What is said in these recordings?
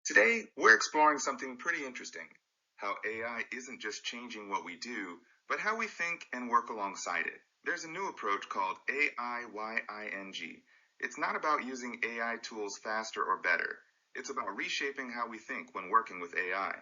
Today, we're exploring something pretty interesting: how AI isn't just changing what we do, but how we think and work alongside it. There's a new approach called AIYING. It's not about using AI tools faster or better, it's about reshaping how we think when working with AI.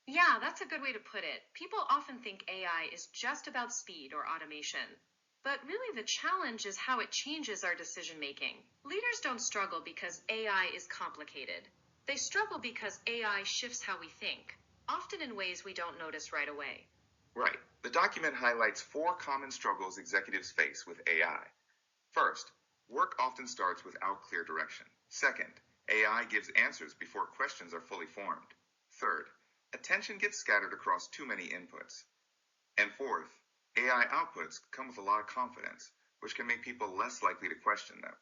Yeah, that's a good way to put it. People often think AI is just about speed or automation. But really, the challenge is how it changes our decision making. Leaders don't struggle because AI is complicated. They struggle because AI shifts how we think, often in ways we don't notice right away. Right. The document highlights four common struggles executives face with AI. First, work often starts without clear direction. Second, AI gives answers before questions are fully formed. Third, attention gets scattered across too many inputs. And fourth, AI outputs come with a lot of confidence, which can make people less likely to question them.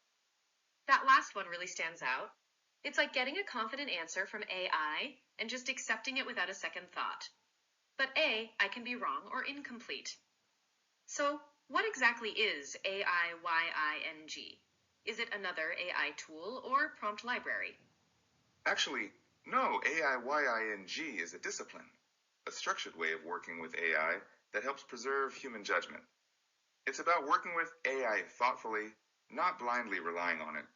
That last one really stands out. It's like getting a confident answer from AI and just accepting it without a second thought. But I can be wrong or incomplete. So, what exactly is AIYING? Is it another AI tool or prompt library? Actually, no, AIYING is a discipline, a structured way of working with AI that helps preserve human judgment. It's about working with AI thoughtfully, not blindly relying on it.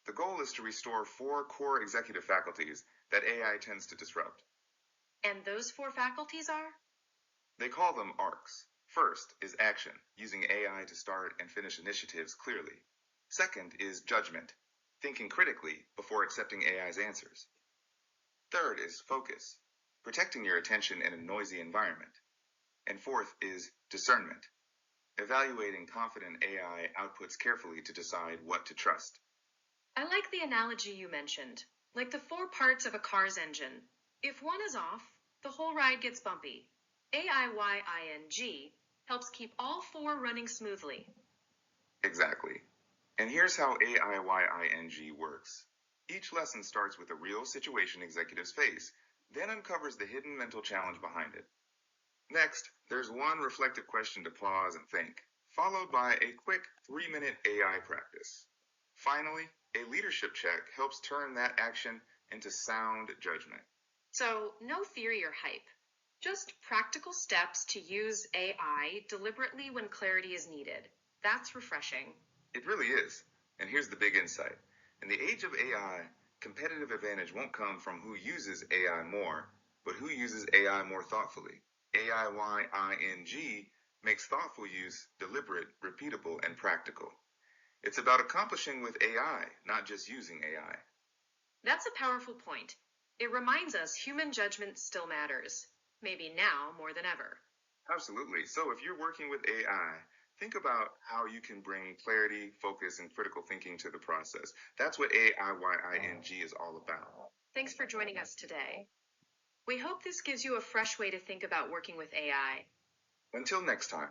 The goal is to restore four core executive faculties that AI tends to disrupt. And those four faculties are? They call them arcs. First is action, using AI to start and finish initiatives clearly. Second is judgment, thinking critically before accepting AI's answers. Third is focus, protecting your attention in a noisy environment. And fourth is discernment, evaluating confident AI outputs carefully to decide what to trust. I like the analogy you mentioned, like the four parts of a car's engine. If one is off, the whole ride gets bumpy. AIYING helps keep all four running smoothly. Exactly. And here's how AIYING works. Each lesson starts with a real situation executives face, then uncovers the hidden mental challenge behind it. Next, there's one reflective question to pause and think, followed by a quick 3-minute AI practice. Finally, a leadership check helps turn that action into sound judgment. So, no theory or hype, just practical steps to use AI deliberately when clarity is needed. That's refreshing. It really is. And here's the big insight. In the age of AI, competitive advantage won't come from who uses AI more, but who uses AI more thoughtfully. AIYING makes thoughtful use deliberate, repeatable, and practical. It's about accomplishing with AI, not just using AI. That's a powerful point. It reminds us human judgment still matters, maybe now more than ever. Absolutely. So if you're working with AI, think about how you can bring clarity, focus, and critical thinking to the process. That's what AIYING is all about. Thanks for joining us today. We hope this gives you a fresh way to think about working with AI. Until next time.